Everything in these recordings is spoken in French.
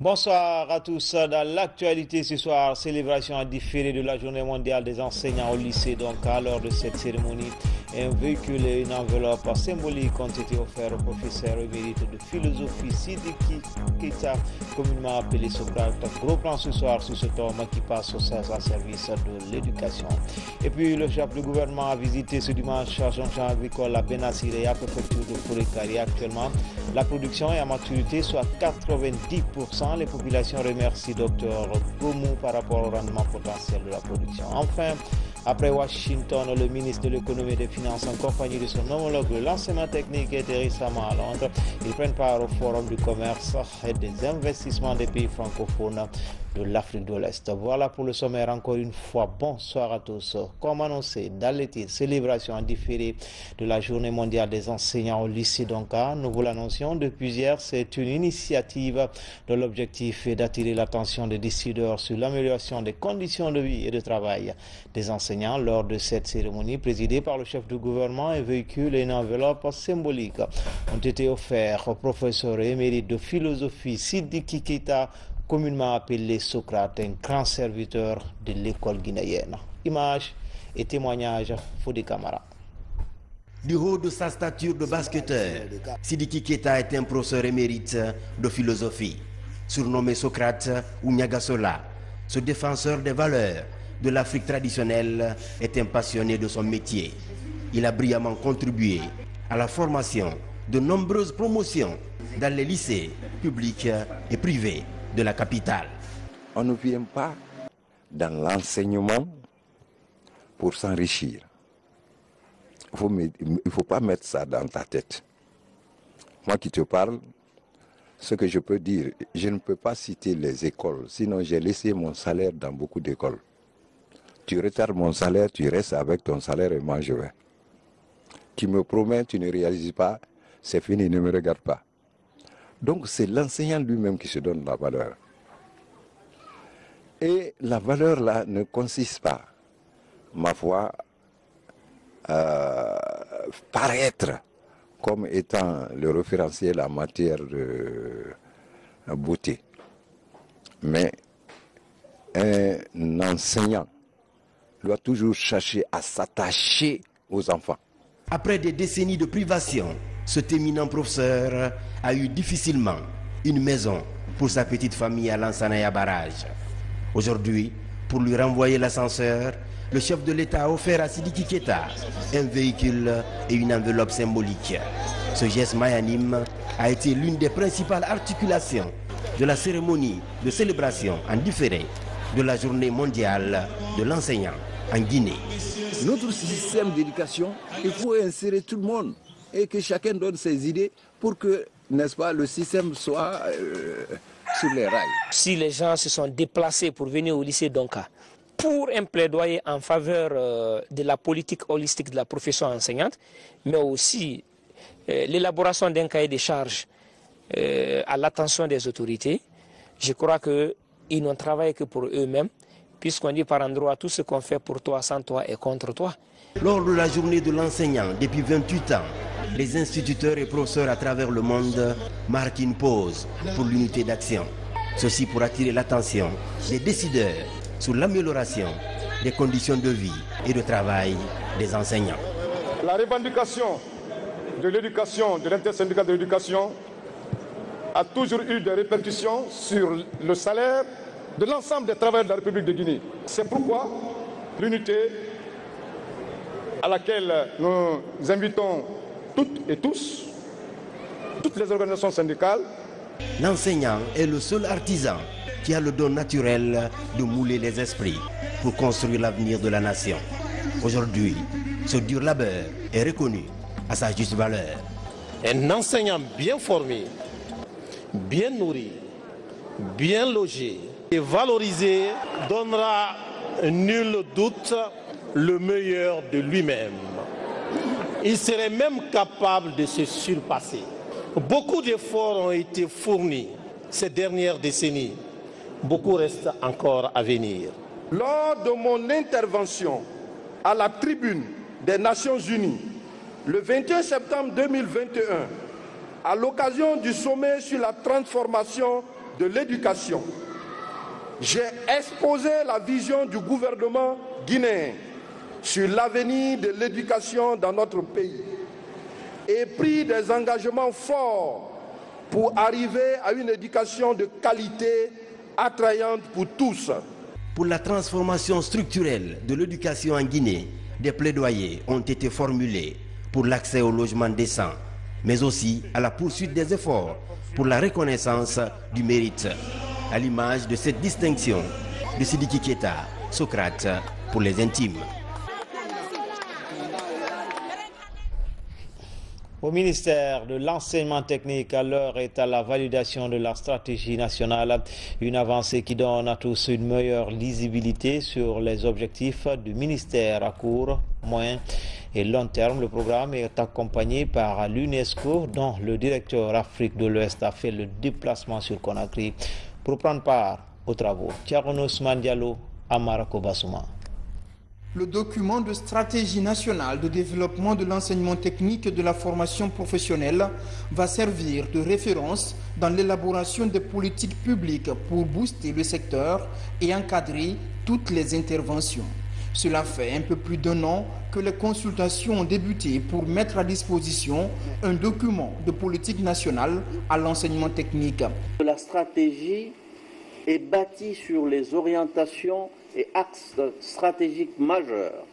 Bonsoir à tous. Dans l'actualité ce soir, célébration en différé de la journée mondiale des enseignants au lycée. Donc, à l'heure de cette cérémonie, un véhicule et une enveloppe symbolique ont été offerts au professeur émérite de philosophie Sidiki Keita, communément appelé Socrate. Gros plan ce soir sur cet homme qui passe au service de l'éducation. Et puis, le chef du gouvernement a visité ce dimanche à Jean-Jean agricole à Benasiré, à préfecture de Fouré-Cari. Actuellement, la production est à maturité, soit 90%. Les populations remercient Dr Gomu par rapport au rendement potentiel de la production. Enfin, après Washington, le ministre de l'économie et des finances en compagnie de son homologue de l'enseignement technique était récemment à Londres. Ils prennent part au forum du commerce et des investissements des pays francophones de l'Afrique de l'Est. Voilà pour le sommaire. Encore une fois, bonsoir à tous. Comme annoncé dans les titres, célébration en différé de la journée mondiale des enseignants au lycée d'Onka. Nous vous l'annoncions depuis hier, c'est une initiative dont l'objectif est d'attirer l'attention des décideurs sur l'amélioration des conditions de vie et de travail des enseignants. Lors de cette cérémonie présidée par le chef du gouvernement, un véhicule et une enveloppe symbolique ont été offerts au professeur émérite de philosophie Sidiki Keita, communément appelé Socrate, un grand serviteur de l'école guinéenne. Images et témoignages, Fodi Camara. Du haut de sa stature de basketteur, Sidiki Keita est un professeur émérite de philosophie. Surnommé Socrate ou Niagasola, ce défenseur des valeurs de l'Afrique traditionnelle est un passionné de son métier. Il a brillamment contribué à la formation de nombreuses promotions dans les lycées publics et privés de la capitale. On ne vient pas dans l'enseignement pour s'enrichir. Il ne faut pas mettre ça dans ta tête. Moi qui te parle, ce que je peux dire, je ne peux pas citer les écoles, sinon j'ai laissé mon salaire dans beaucoup d'écoles. Tu retardes mon salaire, tu restes avec ton salaire et moi je vais. Tu me promets, tu ne réalises pas, c'est fini, ne me regarde pas. Donc c'est l'enseignant lui-même qui se donne la valeur. Et la valeur là ne consiste pas, ma foi, paraître comme étant le référentiel en matière de beauté. Mais un enseignant doit toujours chercher à s'attacher aux enfants. Après des décennies de privation, cet éminent professeur a eu difficilement une maison pour sa petite famille à Lansana Barrage. Aujourd'hui, pour lui renvoyer l'ascenseur, le chef de l'État a offert à Sidiki Keita un véhicule et une enveloppe symbolique. Ce geste magnanime a été l'une des principales articulations de la cérémonie de célébration en différé de la journée mondiale de l'enseignant en Guinée. Notre système d'éducation, il faut insérer tout le monde et que chacun donne ses idées pour que, n'est-ce pas, le système soit sur les rails. Si les gens se sont déplacés pour venir au lycée d'Onka pour un plaidoyer en faveur de la politique holistique de la profession enseignante, mais aussi l'élaboration d'un cahier des charges à l'attention des autorités, je crois qu'ils n'ont travaillé que pour eux-mêmes, puisqu'on dit par endroit tout ce qu'on fait pour toi, sans toi et contre toi. Lors de la journée de l'enseignant, depuis 28 ans, les instituteurs et professeurs à travers le monde marquent une pause pour l'unité d'action. Ceci pour attirer l'attention des décideurs sur l'amélioration des conditions de vie et de travail des enseignants. La revendication de l'éducation, de l'intersyndicale de l'éducation, a toujours eu des répercussions sur le salaire de l'ensemble des travailleurs de la République de Guinée. C'est pourquoi l'unité à laquelle nous invitons toutes et tous, toutes les organisations syndicales. L'enseignant est le seul artisan qui a le don naturel de mouler les esprits pour construire l'avenir de la nation. Aujourd'hui, ce dur labeur est reconnu à sa juste valeur. Un enseignant bien formé, bien nourri, bien logé et valorisé donnera nul doute le meilleur de lui-même. Il serait même capable de se surpasser. Beaucoup d'efforts ont été fournis ces dernières décennies. Beaucoup reste encore à venir. Lors de mon intervention à la tribune des Nations Unies, le 21 septembre 2021, à l'occasion du sommet sur la transformation de l'éducation, j'ai exposé la vision du gouvernement guinéen sur l'avenir de l'éducation dans notre pays et pris des engagements forts pour arriver à une éducation de qualité attrayante pour tous. Pour la transformation structurelle de l'éducation en Guinée, des plaidoyers ont été formulés pour l'accès au logement décent, mais aussi à la poursuite des efforts pour la reconnaissance du mérite, à l'image de cette distinction de Sidiki Keita, Socrate pour les intimes. Au ministère de l'enseignement technique, à l'heure est à la validation de la stratégie nationale, une avancée qui donne à tous une meilleure lisibilité sur les objectifs du ministère à court, moyen et long terme. Le programme est accompagné par l'UNESCO, dont le directeur Afrique de l'Ouest a fait le déplacement sur Conakry pour prendre part aux travaux. Thierno Ousmane Diallo, Amarako Bassouma. Le document de stratégie nationale de développement de l'enseignement technique et de la formation professionnelle va servir de référence dans l'élaboration des politiques publiques pour booster le secteur et encadrer toutes les interventions. Cela fait un peu plus d'1 an que les consultations ont débuté pour mettre à disposition un document de politique nationale à l'enseignement technique. La stratégie est bâtie sur les orientations et axes stratégiques majeurs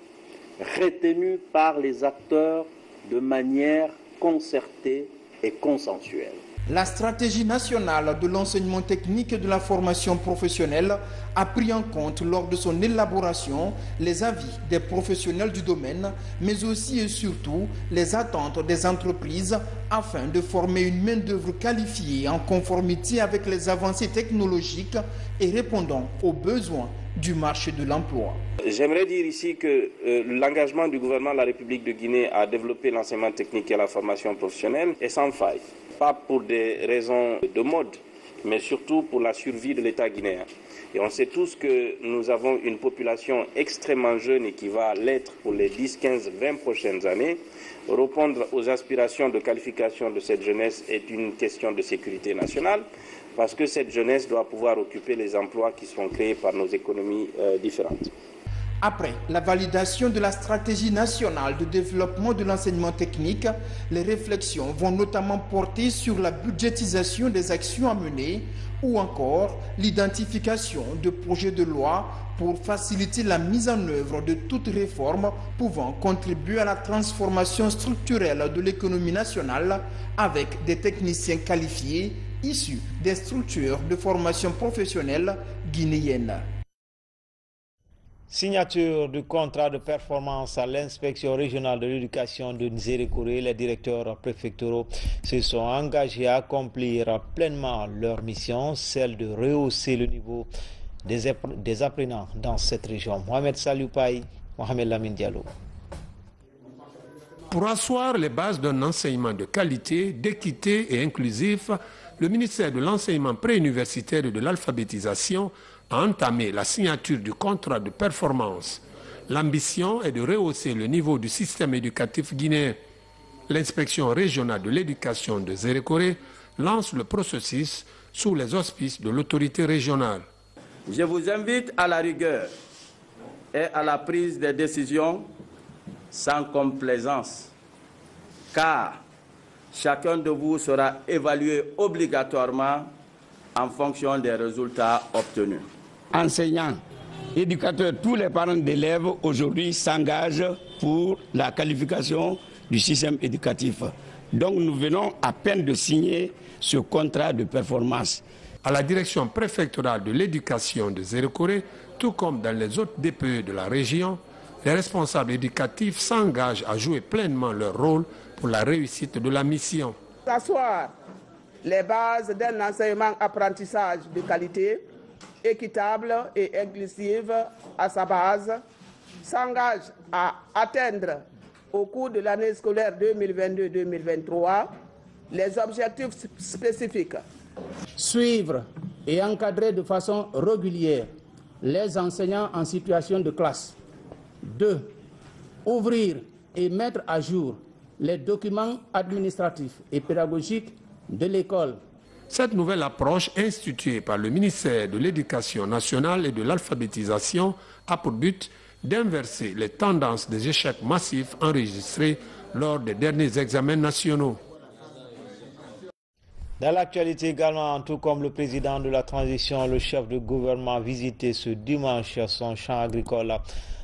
retenus par les acteurs de manière concertée et consensuelle. La stratégie nationale de l'enseignement technique et de la formation professionnelle a pris en compte lors de son élaboration les avis des professionnels du domaine, mais aussi et surtout les attentes des entreprises afin de former une main-d'œuvre qualifiée en conformité avec les avancées technologiques et répondant aux besoins du marché de l'emploi. J'aimerais dire ici que l'engagement du gouvernement de la République de Guinée à développer l'enseignement technique et la formation professionnelle est sans faille. Pas pour des raisons de mode, mais surtout pour la survie de l'État guinéen. Et on sait tous que nous avons une population extrêmement jeune et qui va l'être pour les 10, 15, 20 prochaines années. Répondre aux aspirations de qualification de cette jeunesse est une question de sécurité nationale, parce que cette jeunesse doit pouvoir occuper les emplois qui seront créés par nos économies différentes. Après la validation de la stratégie nationale de développement de l'enseignement technique, les réflexions vont notamment porter sur la budgétisation des actions à mener ou encore l'identification de projets de loi pour faciliter la mise en œuvre de toute réforme pouvant contribuer à la transformation structurelle de l'économie nationale avec des techniciens qualifiés issus des structures de formation professionnelle guinéennes. Signature du contrat de performance à l'inspection régionale de l'éducation de Nzérékoré. Les directeurs préfectoraux se sont engagés à accomplir pleinement leur mission, celle de rehausser le niveau des apprenants dans cette région. Mohamed Salioupaï, Mohamed Lamine Diallo. Pour asseoir les bases d'un enseignement de qualité, d'équité et inclusif, le ministère de l'enseignement préuniversitaire et de l'alphabétisation a entamé la signature du contrat de performance. L'ambition est de rehausser le niveau du système éducatif guinéen. L'inspection régionale de l'éducation de Nzérékoré lance le processus sous les auspices de l'autorité régionale. Je vous invite à la rigueur et à la prise des décisions sans complaisance, car chacun de vous sera évalué obligatoirement en fonction des résultats obtenus. Enseignants, éducateurs, tous les parents d'élèves aujourd'hui s'engagent pour la qualification du système éducatif. Donc nous venons à peine de signer ce contrat de performance. À la direction préfectorale de l'éducation de Nzérékoré, tout comme dans les autres DPE de la région, les responsables éducatifs s'engagent à jouer pleinement leur rôle pour la réussite de la mission. Asseoir les bases d'un enseignement-apprentissage de qualité, équitable et inclusive à sa base, s'engage à atteindre au cours de l'année scolaire 2022-2023 les objectifs spécifiques. Suivre et encadrer de façon régulière les enseignants en situation de classe. 2. Ouvrir et mettre à jour les documents administratifs et pédagogiques de l'école. Cette nouvelle approche instituée par le ministère de l'Éducation nationale et de l'alphabétisation a pour but d'inverser les tendances des échecs massifs enregistrés lors des derniers examens nationaux. Dans l'actualité également, tout comme le président de la transition, le chef de gouvernement a visité ce dimanche son champ agricole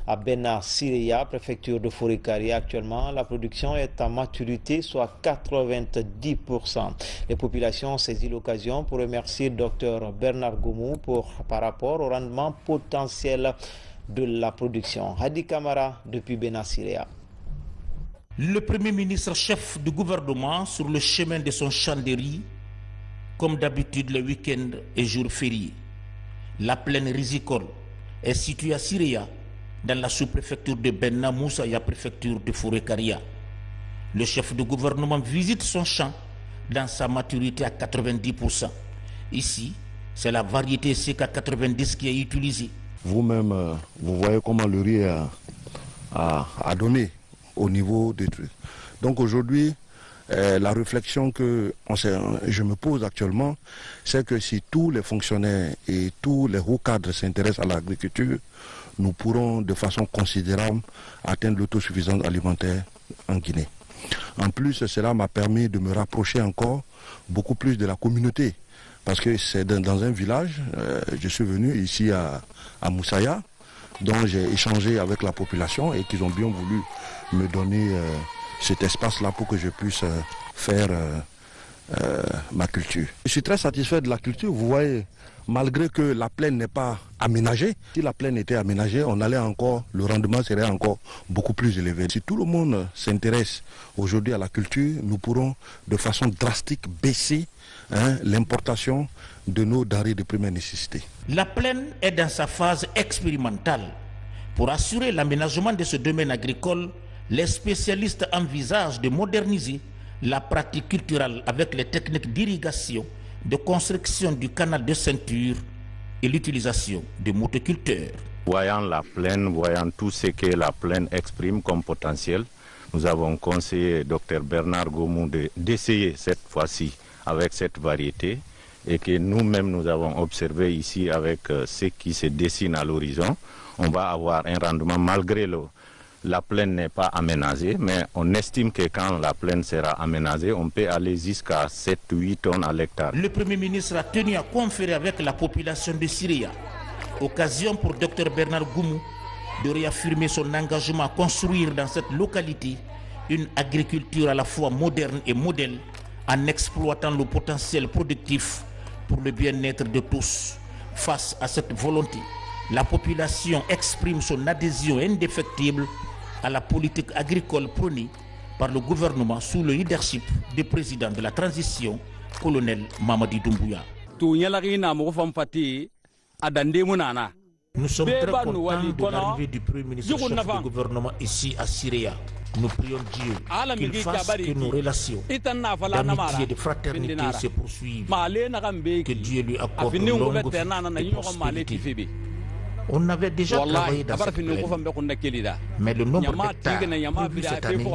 à Benar Sireya, préfecture de Forêt-Carrière. Actuellement, la production est à maturité, soit 90%. Les populations ont saisi l'occasion pour remercier Dr Bernard Goumou par rapport au rendement potentiel de la production. Hadi Kamara depuis Benar Sireya. Le Premier ministre chef du gouvernement sur le chemin de son champ de riz, comme d'habitude les week-ends et jours fériés. La plaine risicole est située à Sireya, dans la sous-préfecture de Benna Moussaïa, préfecture de Forêt-Carrière. Le chef de gouvernement visite son champ dans sa maturité à 90%. Ici, c'est la variété CK90 qui est utilisée. Vous-même, vous voyez comment le riz a donné au niveau des trucs. Donc aujourd'hui, la réflexion que je me pose actuellement, c'est que si tous les fonctionnaires et tous les hauts cadres s'intéressent à l'agriculture, nous pourrons de façon considérable atteindre l'autosuffisance alimentaire en Guinée. En plus, cela m'a permis de me rapprocher encore beaucoup plus de la communauté. Parce que c'est dans un village, je suis venu ici à Moussaïa, dont j'ai échangé avec la population et qu'ils ont bien voulu me donner cet espace-là pour que je puisse faire ma culture. Je suis très satisfait de la culture. Vous voyez, malgré que la plaine n'est pas aménagée, si la plaine était aménagée, le rendement serait encore beaucoup plus élevé. Si tout le monde s'intéresse aujourd'hui à la culture, nous pourrons de façon drastique baisser l'importation de nos denrées de première nécessité. La plaine est dans sa phase expérimentale. Pour assurer l'aménagement de ce domaine agricole, les spécialistes envisagent de moderniser la pratique culturelle avec les techniques d'irrigation, de construction du canal de ceinture et l'utilisation de motoculteurs. Voyant la plaine, voyant tout ce que la plaine exprime comme potentiel, nous avons conseillé Dr Bernard Goumou d'essayer cette fois-ci avec cette variété et que nous-mêmes nous avons observé ici avec ce qui se dessine à l'horizon. On va avoir un rendement malgré la plaine n'est pas aménagée, mais on estime que quand la plaine sera aménagée, on peut aller jusqu'à 7-8 tonnes à l'hectare. Le Premier ministre a tenu à conférer avec la population de Sireya, occasion pour Dr Bernard Goumou de réaffirmer son engagement à construire dans cette localité une agriculture à la fois moderne et modèle, en exploitant le potentiel productif pour le bien-être de tous. Face à cette volonté, la population exprime son adhésion indéfectible à la politique agricole prônée par le gouvernement sous le leadership du président de la transition, colonel Mamadi Doumbouya. Nous sommes très contents de l'arrivée du Premier ministre chef du gouvernement ici à Sireya. Nous prions Dieu qu'il fasse que nos relations d'amitié et de fraternité se poursuivent. Que Dieu lui accorde une longue vie de prospérité. On avait déjà travaillé dans cette plaine, mais le nombre d'hectares prévus cette année,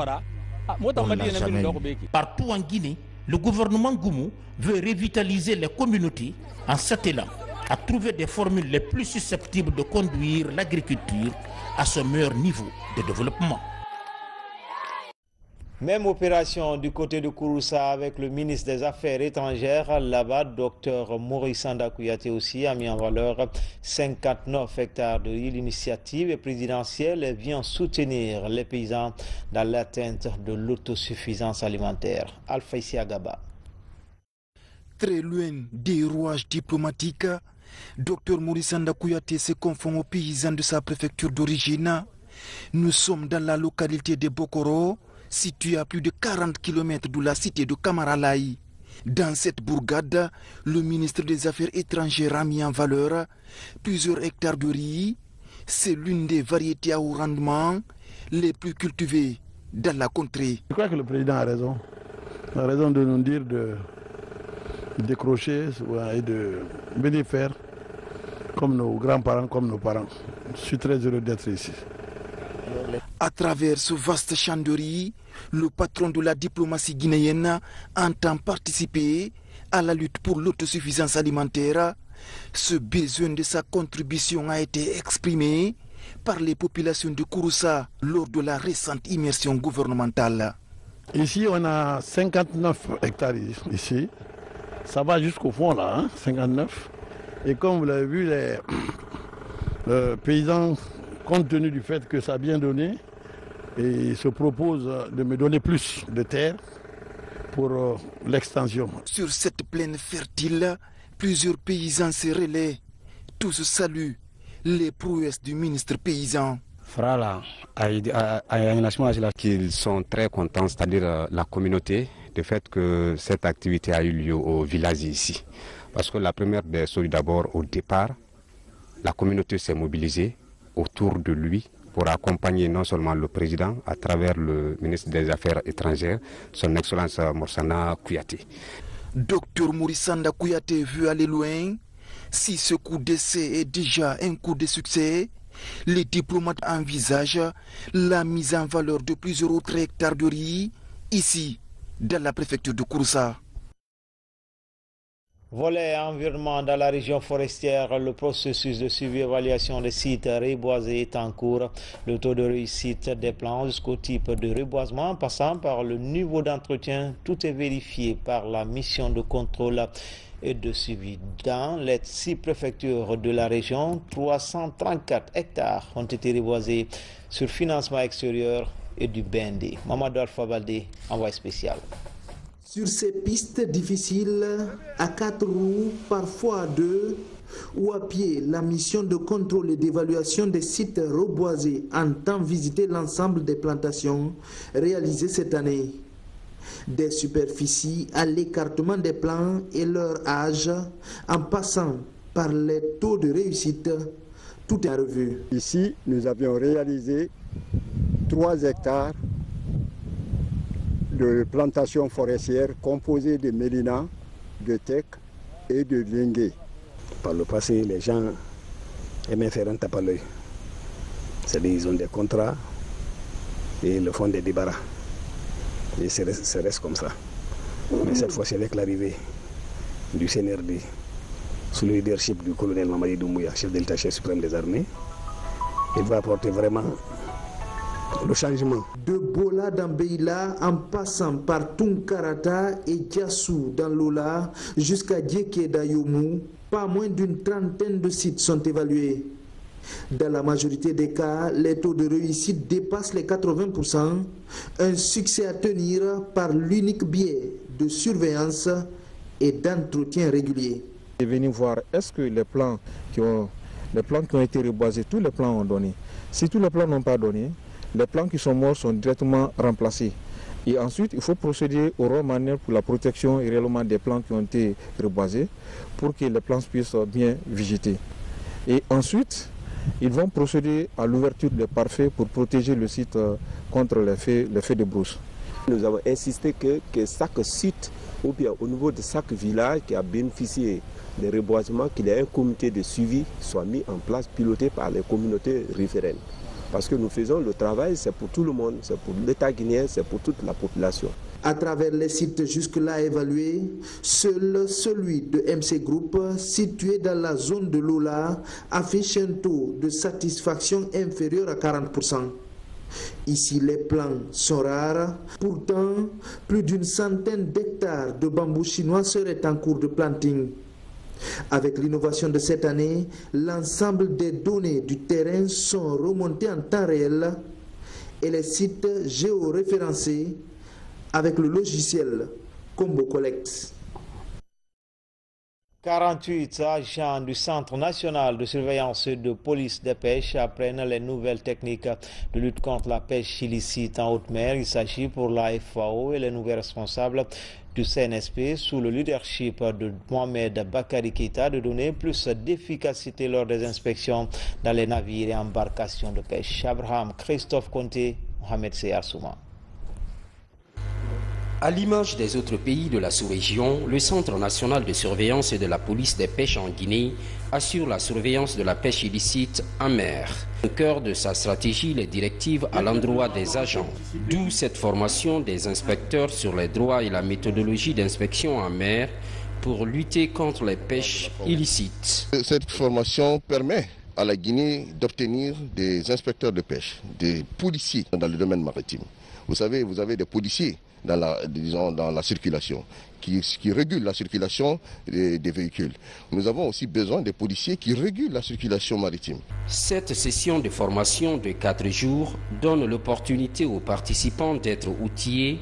on ne l'a jamais eu. Partout en Guinée, le gouvernement Goumou veut revitaliser les communautés en s'attelant à trouver des formules les plus susceptibles de conduire l'agriculture à son meilleur niveau de développement. Même opération du côté de Kouroussa avec le ministre des Affaires étrangères. Là-bas, Dr Maurice Kouyaté aussi a mis en valeur 59 hectares de riz. L'initiative présidentielle vient soutenir les paysans dans l'atteinte de l'autosuffisance alimentaire. Alpha Isiagaba. Très loin des rouages diplomatiques, Dr Maurice Kouyaté se confond aux paysans de sa préfecture d'origine. Nous sommes dans la localité de Bokoro, située à plus de 40 km de la cité de Kamaralaï. Dans cette bourgade, le ministre des Affaires étrangères a mis en valeur plusieurs hectares de riz. C'est l'une des variétés à haut rendement les plus cultivées dans la contrée. Je crois que le président a raison. Il a raison de nous dire de décrocher et de venir faire comme nos grands-parents, comme nos parents. Je suis très heureux d'être ici. À travers ce vaste champ de riz, le patron de la diplomatie guinéenne entend participer à la lutte pour l'autosuffisance alimentaire. Ce besoin de sa contribution a été exprimé par les populations de Kouroussa lors de la récente immersion gouvernementale. Ici, on a 59 hectares ici. Ça va jusqu'au fond là, hein, 59. Et comme vous l'avez vu, les paysans, compte tenu du fait que ça a bien donné, et se proposent de me donner plus de terre pour l'extension. Sur cette plaine fertile, plusieurs paysans se relaient. Tous saluent les prouesses du ministre paysan. Qu'ils sont très contents, c'est-à-dire la communauté, du fait que cette activité a eu lieu au village ici. Parce que la première des choses, d'abord, au départ, la communauté s'est mobilisée autour de lui pour accompagner non seulement le président à travers le ministre des Affaires étrangères, son Excellence Morsana Kouyaté. Docteur Mourissanda Kouyaté veut aller loin. Si ce coup d'essai est déjà un coup de succès, les diplomates envisagent la mise en valeur de plusieurs autres hectares de riz ici, dans la préfecture de Kouroussa. Volet environnement dans la région forestière, le processus de suivi-évaluation des sites reboisés est en cours. Le taux de réussite des plans jusqu'au type de reboisement, passant par le niveau d'entretien, tout est vérifié par la mission de contrôle et de suivi. Dans les 6 préfectures de la région, 334 hectares ont été reboisés sur financement extérieur et du BND. Mamadou Alpha Baldé, envoyé spécial. Sur ces pistes difficiles, à 4 roues, parfois à 2, ou à pied, la mission de contrôle et d'évaluation des sites reboisés entend visiter l'ensemble des plantations réalisées cette année. Des superficies à l'écartement des plants et leur âge, en passant par les taux de réussite, tout est revu. Ici, nous avions réalisé 3 hectares de plantations forestières composées de mélina, de teck et de lingué. Par le passé, les gens aimaient faire un tape à l'œil. C'est-à-dire qu'ils ont des contrats et ils le font des débarras. Et ça reste comme ça. Mais cette fois-ci, avec l'arrivée du CNRD, sous le leadership du colonel Mamadi Doumbouya, chef de l'état-chef suprême des armées, il va apporter vraiment le changement. De Bola d'Ambeila en passant par Tunkarata et Diassou dans l'Ola jusqu'à Djeke d'Ayomu, pas moins d'une trentaine de sites sont évalués. Dans la majorité des cas, les taux de réussite dépassent les 80%, un succès à tenir par l'unique biais de surveillance et d'entretien régulier. Et venir voir est-ce que les plans qui ont été reboisés, tous les plans ont donné. Si tous les plans n'ont pas donné, les plants qui sont morts sont directement remplacés. Et ensuite, il faut procéder au remaniement pour la protection et réellement des plants qui ont été reboisés pour que les plants puissent bien végéter. Et ensuite, ils vont procéder à l'ouverture des parfaits pour protéger le site contre l'effet de brousse. Nous avons insisté que chaque site, ou bien au niveau de chaque village qui a bénéficié des reboisements, qu'il y ait un comité de suivi soit mis en place, piloté par les communautés riveraines. Parce que nous faisons le travail, c'est pour tout le monde, c'est pour l'État guinéen, c'est pour toute la population. À travers les sites jusque-là évalués, seul celui de MC Group, situé dans la zone de l'Ola, affiche un taux de satisfaction inférieur à 40%. Ici, les plants sont rares. Pourtant, plus d'une centaine d'hectares de bambou chinois seraient en cours de planting. Avec l'innovation de cette année, l'ensemble des données du terrain sont remontées en temps réel et les sites géoréférencés avec le logiciel Combo Collect. 48 agents du Centre national de surveillance de police des pêches apprennent les nouvelles techniques de lutte contre la pêche illicite en haute mer. Il s'agit pour la FAO et les nouveaux responsables du CNSP sous le leadership de Mohamed Bakari Keita de donner plus d'efficacité lors des inspections dans les navires et embarcations de pêche. Abraham Christophe Conté, Mohamed Seyar Souma. À l'image des autres pays de la sous-région, le Centre national de surveillance et de la police des pêches en Guinée assure la surveillance de la pêche illicite en mer. Au cœur de sa stratégie, les directives à l'endroit des agents. D'où cette formation des inspecteurs sur les droits et la méthodologie d'inspection en mer pour lutter contre les pêches illicites. Cette formation permet à la Guinée d'obtenir des inspecteurs de pêche, des policiers dans le domaine maritime. Vous savez, vous avez des policiers dans la circulation, qui régulent la circulation des véhicules. Nous avons aussi besoin des policiers qui régulent la circulation maritime. Cette session de formation de 4 jours donne l'opportunité aux participants d'être outillés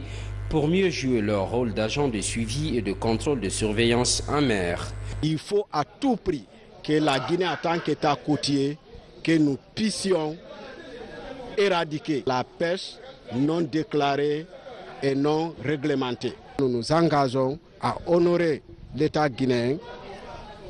pour mieux jouer leur rôle d'agent de suivi et de contrôle de surveillance en mer. Il faut à tout prix que la Guinée, en tant qu'État côtier, que nous puissions éradiquer la pêche non déclarée et non réglementée. Nous nous engageons à honorer l'État guinéen,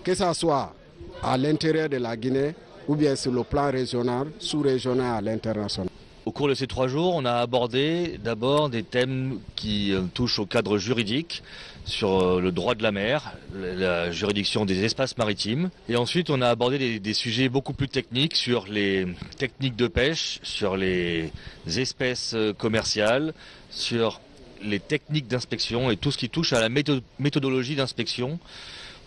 que ce soit à l'intérieur de la Guinée ou bien sur le plan régional, sous-régional à l'international. Au cours de ces 3 jours, on a abordé d'abord des thèmes qui touchent au cadre juridique, sur le droit de la mer, la juridiction des espaces maritimes. Et ensuite, on a abordé des sujets beaucoup plus techniques sur les techniques de pêche, sur les espèces commerciales, sur les techniques d'inspection et tout ce qui touche à la méthodologie d'inspection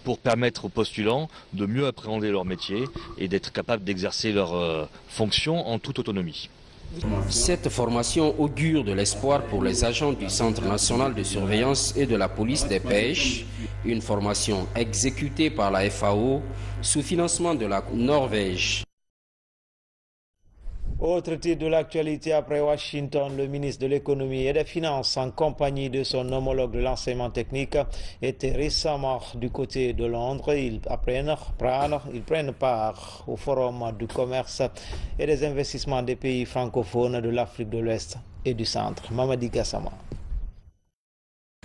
pour permettre aux postulants de mieux appréhender leur métier et d'être capables d'exercer leurs fonctions en toute autonomie. Cette formation augure de l'espoir pour les agents du Centre national de surveillance et de la police des pêches, une formation exécutée par la FAO sous financement de la Norvège. Autre titre de l'actualité, après Washington, le ministre de l'économie et des finances, en compagnie de son homologue de l'enseignement technique, était récemment du côté de Londres. Ils prennent part au forum du commerce et des investissements des pays francophones de l'Afrique de l'Ouest et du Centre. Mamadi Gassama.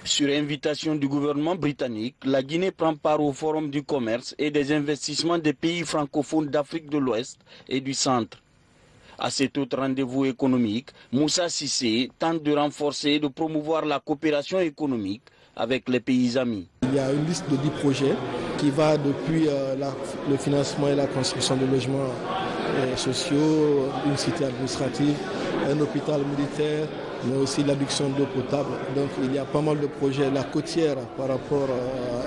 Sur invitation du gouvernement britannique, la Guinée prend part au forum du commerce et des investissements des pays francophones d'Afrique de l'Ouest et du Centre. À cet autre rendez-vous économique, Moussa Cissé tente de renforcer et de promouvoir la coopération économique avec les pays amis. Il y a une liste de 10 projets qui va depuis le financement et la construction de logements sociaux, une cité administrative, un hôpital militaire, mais aussi l'adduction d'eau potable. Donc il y a pas mal de projets, la côtière par rapport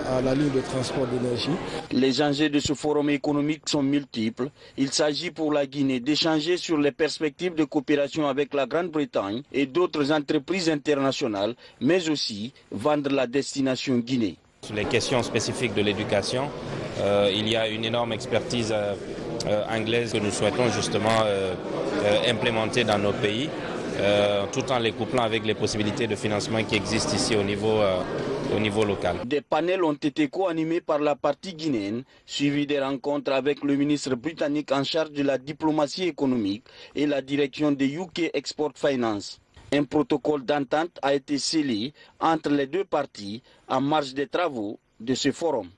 à la ligne de transport d'énergie. Les enjeux de ce forum économique sont multiples. Il s'agit pour la Guinée d'échanger sur les perspectives de coopération avec la Grande-Bretagne et d'autres entreprises internationales, mais aussi vendre la destination Guinée. Sur les questions spécifiques de l'éducation, il y a une énorme expertise anglaise que nous souhaitons justement implémenter dans nos pays. Tout en les couplant avec les possibilités de financement qui existent ici au niveau local. Des panels ont été co-animés par la partie guinéenne, suivis des rencontres avec le ministre britannique en charge de la diplomatie économique et la direction de UK Export Finance. Un protocole d'entente a été scellé entre les deux parties en marge des travaux de ce forum.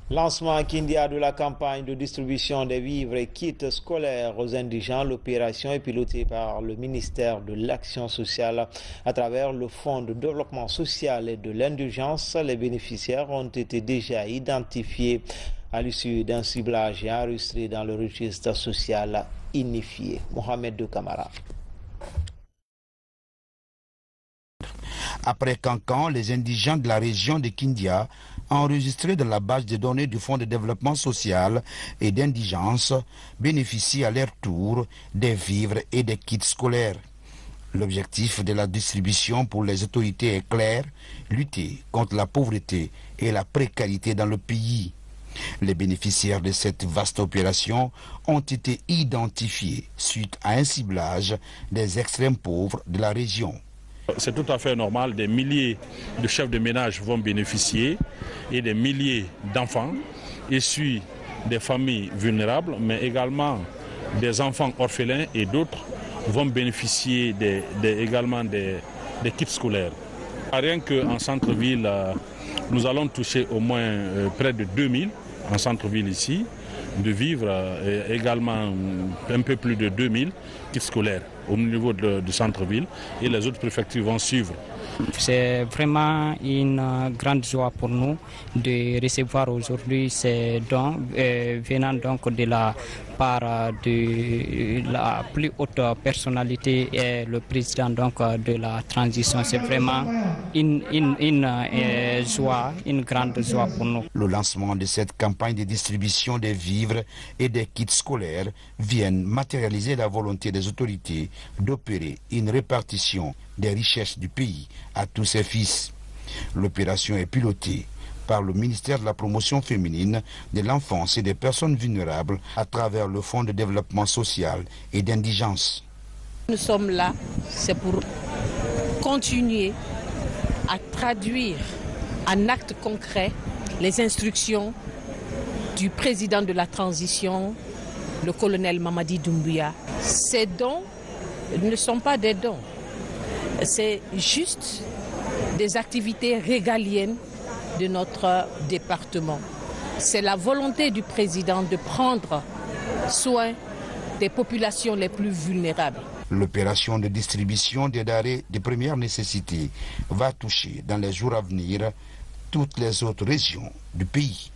Lancement à Kindia de la campagne de distribution des vivres et kits scolaires aux indigents. L'opération est pilotée par le ministère de l'Action sociale à travers le Fonds de développement social et de l'indulgence. Les bénéficiaires ont été déjà identifiés à l'issue d'un ciblage et enregistrés dans le registre social unifié. Mohamed de Camara. Après Cancan, les indigents de la région de Kindia, enregistrés dans la base de données du Fonds de développement social et d'indigence, bénéficient à leur tour des vivres et des kits scolaires. L'objectif de la distribution pour les autorités est clair, lutter contre la pauvreté et la précarité dans le pays. Les bénéficiaires de cette vaste opération ont été identifiés suite à un ciblage des extrêmes pauvres de la région. C'est tout à fait normal, des milliers de chefs de ménage vont bénéficier et des milliers d'enfants issus des familles vulnérables, mais également des enfants orphelins et d'autres vont bénéficier également des kits scolaires. Rien qu'en centre-ville, nous allons toucher au moins près de 2000 en centre-ville ici, de vivres également un peu plus de 2000 kits scolaires au niveau du centre-ville et les autres préfectures vont suivre. C'est vraiment une grande joie pour nous de recevoir aujourd'hui ces dons venant donc de la part de la plus haute personnalité et le président donc, de la transition. C'est vraiment une joie, une grande joie pour nous. Le lancement de cette campagne de distribution des vivres et des kits scolaires vient matérialiser la volonté des autorités d'opérer une répartition des richesses du pays à tous ses fils. L'opération est pilotée par le ministère de la Promotion féminine, de l'enfance et des personnes vulnérables à travers le Fonds de développement social et d'indigence. Nous sommes là, c'est pour continuer à traduire en actes concrets les instructions du président de la transition, le colonel Mamadi Doumbouya. Ces dons ne sont pas des dons, c'est juste des activités régaliennes de notre département. C'est la volonté du président de prendre soin des populations les plus vulnérables. L'opération de distribution des denrées de première nécessité va toucher dans les jours à venir toutes les autres régions du pays.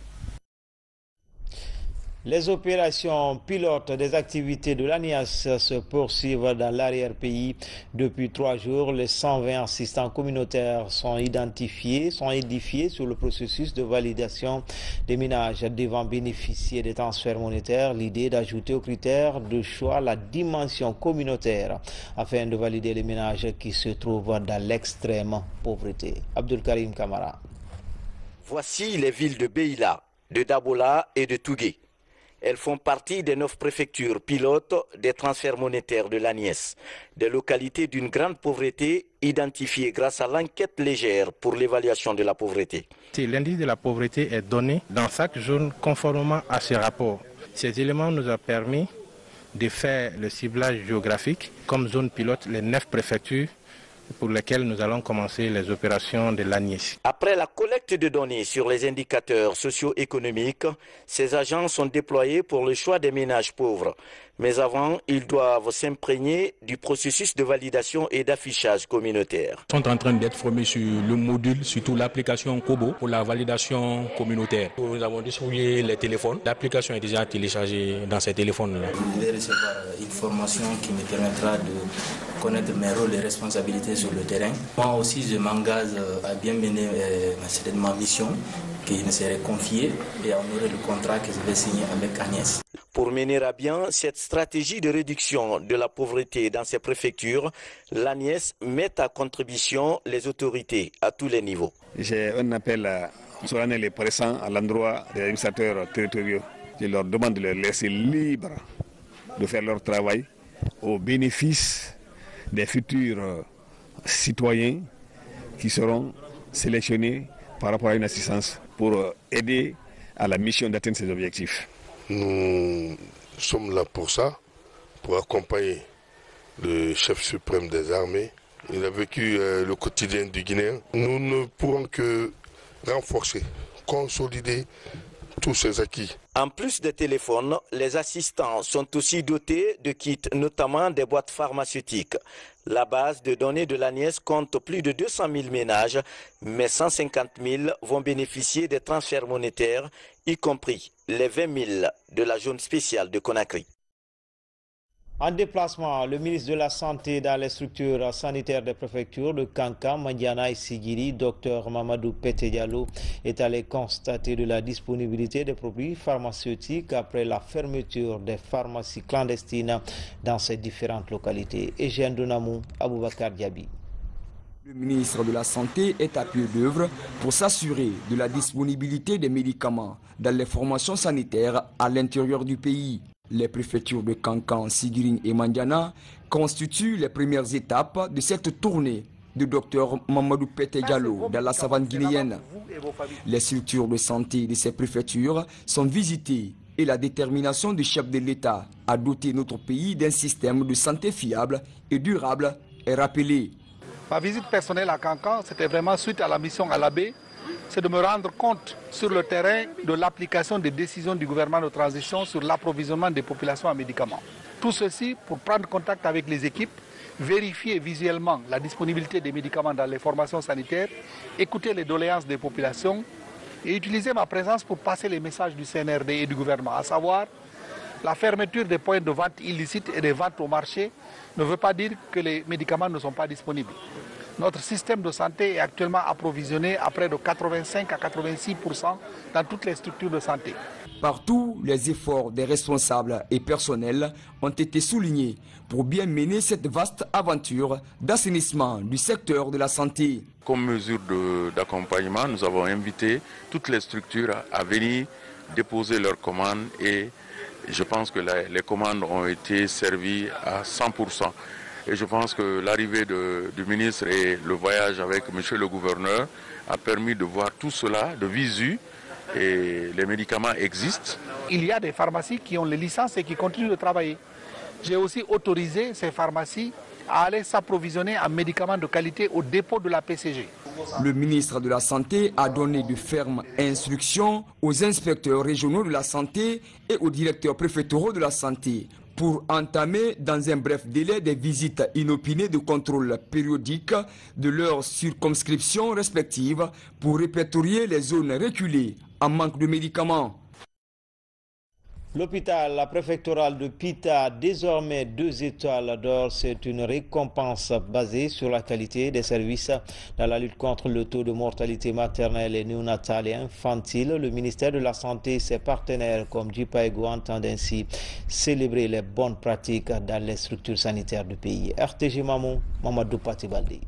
Les opérations pilotes des activités de l'ANIAS se poursuivent dans l'arrière-pays. Depuis 3 jours, les 120 assistants communautaires sont édifiés sur le processus de validation des ménages devant bénéficier des transferts monétaires. L'idée d'ajouter aux critères de choix la dimension communautaire afin de valider les ménages qui se trouvent dans l'extrême pauvreté. Abdul Karim Kamara. Voici les villes de Beila, de Dabola et de Tougué. Elles font partie des 9 préfectures pilotes des transferts monétaires de l'ANIES, des localités d'une grande pauvreté identifiées grâce à l'enquête légère pour l'évaluation de la pauvreté. L'indice de la pauvreté est donné dans chaque zone conformément à ce rapport. Ces éléments nous ont permis de faire le ciblage géographique comme zone pilote les 9 préfectures pour lesquelles nous allons commencer les opérations de l'ANIES. Après la collecte de données sur les indicateurs socio-économiques, ces agents sont déployés pour le choix des ménages pauvres. Mais avant, ils doivent s'imprégner du processus de validation et d'affichage communautaire. Ils sont en train d'être formés sur le module, surtout l'application Kobo pour la validation communautaire. Nous avons distribué les téléphones. L'application est déjà téléchargée dans ces téléphones-là. Je vais recevoir une formation qui me permettra de connaître mes rôles et responsabilités sur le terrain. Moi aussi, je m'engage à bien mener ma mission qui me serait confiée et à honorer le contrat que je vais signer avec Agnès. Pour mener à bien cette stratégie de réduction de la pauvreté dans ces préfectures, l'ANIES met à contribution les autorités à tous les niveaux. J'ai un appel solennel et pressant à l'endroit des administrateurs territoriaux. Je leur demande de les laisser libres de faire leur travail au bénéfice des futurs citoyens qui seront sélectionnés par rapport à une assistance pour aider à la mission d'atteindre ces objectifs. Nous sommes là pour ça, pour accompagner le chef suprême des armées. Il a vécu le quotidien du Guinéen. Nous ne pourrons que renforcer, consolider tous ces acquis. En plus des téléphones, les assistants sont aussi dotés de kits, notamment des boîtes pharmaceutiques. La base de données de l'ANIES compte plus de 200 000 ménages, mais 150 000 vont bénéficier des transferts monétaires, y compris les 20 000 de la zone spéciale de Conakry. En déplacement, le ministre de la Santé dans les structures sanitaires des préfectures de Kankan, Mandiana et Sigiri, Dr Mamadou Pete Diallo, est allé constater de la disponibilité des produits pharmaceutiques après la fermeture des pharmacies clandestines dans ces différentes localités. Eugène Donamou, Aboubakar Diaby. Le ministre de la Santé est à pied d'œuvre pour s'assurer de la disponibilité des médicaments dans les formations sanitaires à l'intérieur du pays. Les préfectures de Kankan, Sigiring et Mandiana constituent les premières étapes de cette tournée de Dr Mamadou Pete Diallo dans la savane guinéenne. Les structures de santé de ces préfectures sont visitées et la détermination du chef de l'État à doter notre pays d'un système de santé fiable et durable est rappelée. Ma visite personnelle à Kankan, c'était vraiment suite à la mission à l'abbé, c'est de me rendre compte sur le terrain de l'application des décisions du gouvernement de transition sur l'approvisionnement des populations en médicaments. Tout ceci pour prendre contact avec les équipes, vérifier visuellement la disponibilité des médicaments dans les formations sanitaires, écouter les doléances des populations et utiliser ma présence pour passer les messages du CNRD et du gouvernement, à savoir La fermeture des points de vente illicites et des ventes au marché ne veut pas dire que les médicaments ne sont pas disponibles. Notre système de santé est actuellement approvisionné à près de 85 à 86% dans toutes les structures de santé. Partout, les efforts des responsables et personnels ont été soulignés pour bien mener cette vaste aventure d'assainissement du secteur de la santé. Comme mesure d'accompagnement, nous avons invité toutes les structures à venir déposer leurs commandes et je pense que les commandes ont été servies à 100%. Et je pense que l'arrivée du ministre et le voyage avec monsieur le gouverneur a permis de voir tout cela de visu et les médicaments existent. Il y a des pharmacies qui ont les licences et qui continuent de travailler. J'ai aussi autorisé ces pharmacies à aller s'approvisionner en médicaments de qualité au dépôt de la PCG. Le ministre de la Santé a donné de fermes instructions aux inspecteurs régionaux de la santé et aux directeurs préfectoraux de la santé pour entamer dans un bref délai des visites inopinées de contrôle périodique de leurs circonscriptions respectives pour répertorier les zones reculées en manque de médicaments. L'hôpital préfectoral de Pita, désormais 2 étoiles d'or, c'est une récompense basée sur la qualité des services dans la lutte contre le taux de mortalité maternelle et néonatale et infantile. Le ministère de la Santé et ses partenaires comme JPAEGO entendent ainsi célébrer les bonnes pratiques dans les structures sanitaires du pays. RTG Mamou, Mamadou Patibaldi.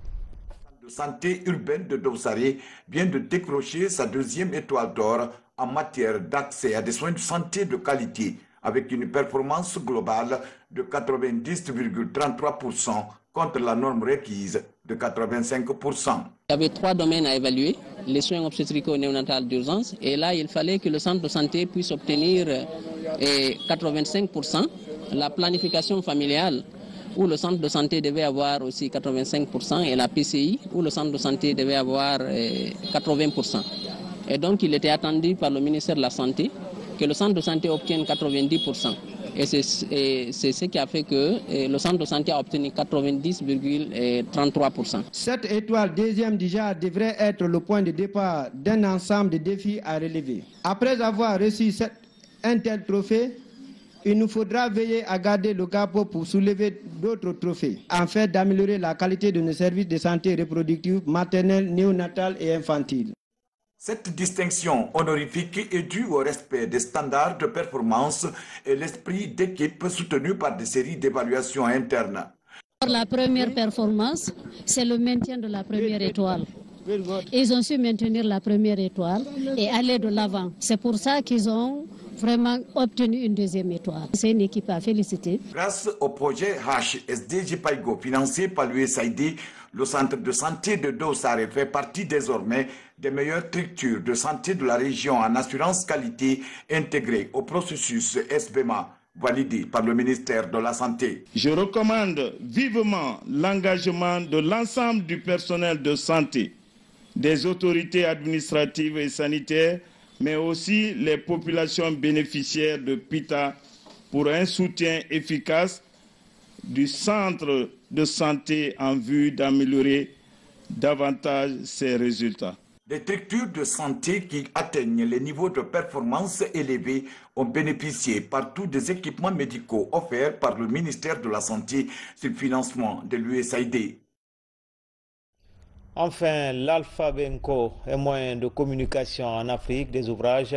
De santé urbaine de Dawsaré vient de décrocher sa 2e étoile d'or en matière d'accès à des soins de santé de qualité avec une performance globale de 90,33% contre la norme requise de 85%. Il y avait 3 domaines à évaluer, les soins obstétrico-néonatales d'urgence, et là il fallait que le centre de santé puisse obtenir 85%, la planification familiale où le centre de santé devait avoir aussi 85% et la PCI où le centre de santé devait avoir 80%. Et donc il était attendu par le ministère de la Santé que le centre de santé obtienne 90%. Et c'est ce qui a fait que le centre de santé a obtenu 90,33%. Cette étoile 2e déjà devrait être le point de départ d'un ensemble de défis à relever. Après avoir reçu un tel trophée, il nous faudra veiller à garder le capot pour soulever d'autres trophées, afin d'améliorer la qualité de nos services de santé reproductive, maternelle, néonatale et infantile. Cette distinction honorifique est due au respect des standards de performance et l'esprit d'équipe soutenu par des séries d'évaluations internes. La première performance, c'est le maintien de la première étoile. Ils ont su maintenir la première étoile et aller de l'avant. C'est pour ça qu'ils ont vraiment obtenu une 2e étoile. C'est une équipe à féliciter. Grâce au projet HSD JPAEGO financé par l'USAID, le centre de santé de Dawsaré fait partie désormais des meilleures structures de santé de la région en assurance qualité intégrée au processus SBMA validé par le ministère de la Santé. Je recommande vivement l'engagement de l'ensemble du personnel de santé, des autorités administratives et sanitaires, mais aussi les populations bénéficiaires de Pita pour un soutien efficace du centre de santé en vue d'améliorer davantage ses résultats. Des structures de santé qui atteignent les niveaux de performance élevés ont bénéficié partout des équipements médicaux offerts par le ministère de la Santé sur le financement de l'USAID. Enfin, l'Alphabenco, un moyen de communication en Afrique. Des ouvrages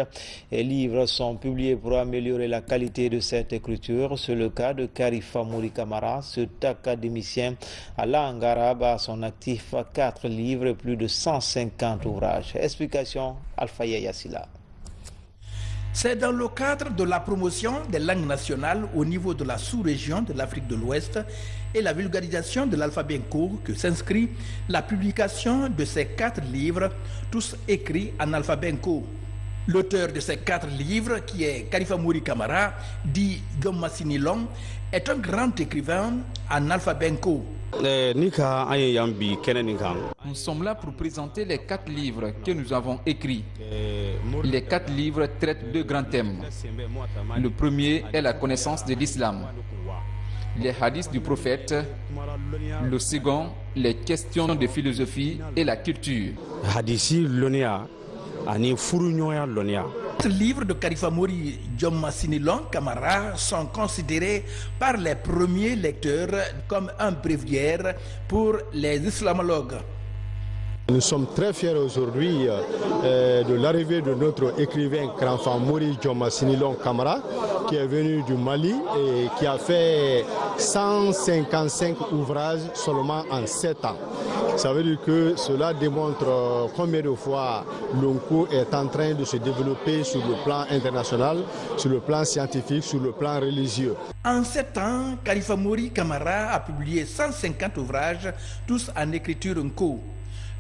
et livres sont publiés pour améliorer la qualité de cette écriture. C'est le cas de Karifa Mouri Kamara. Cet académicien à langue arabe a à son actif 4 livres et plus de 150 ouvrages. Explication, Alpha Yassila. C'est dans le cadre de la promotion des langues nationales au niveau de la sous-région de l'Afrique de l'Ouest et la vulgarisation de l'alphabet Nko que s'inscrit la publication de ces 4 livres, tous écrits en alphabet Nko. L'auteur de ces 4 livres, qui est Karifa Mouri Kamara, dit Gommassini Long, est un grand écrivain en alphabet Nko. Nous sommes là pour présenter les 4 livres que nous avons écrits. Les 4 livres traitent 2 grands thèmes. Le premier est la connaissance de l'islam, les hadiths du prophète. Le second, les questions de philosophie et la culture. Les livres de Karifa Mori Djomma-Sinilon Camara sont considérés par les premiers lecteurs comme un bréviaire pour les islamologues. Nous sommes très fiers aujourd'hui de l'arrivée de notre écrivain Karifa Mori Djomma-Sinilon Camara, qui est venu du Mali et qui a fait 155 ouvrages seulement en 7 ans. Ça veut dire que cela démontre combien de fois l'ONCO est en train de se développer sur le plan international, sur le plan scientifique, sur le plan religieux. En 7 ans, Karifa Mori Camara a publié 150 ouvrages, tous en écriture NCO.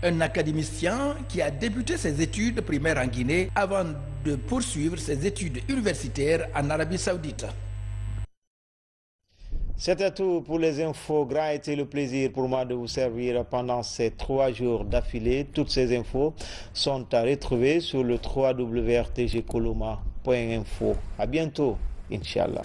Un académicien qui a débuté ses études primaires en Guinée avant de poursuivre ses études universitaires en Arabie Saoudite. C'était tout pour les infos. Grand était le plaisir pour moi de vous servir pendant ces 3 jours d'affilée. Toutes ces infos sont à retrouver sur le www.rtgcoloma.info. À bientôt, Inch'Allah.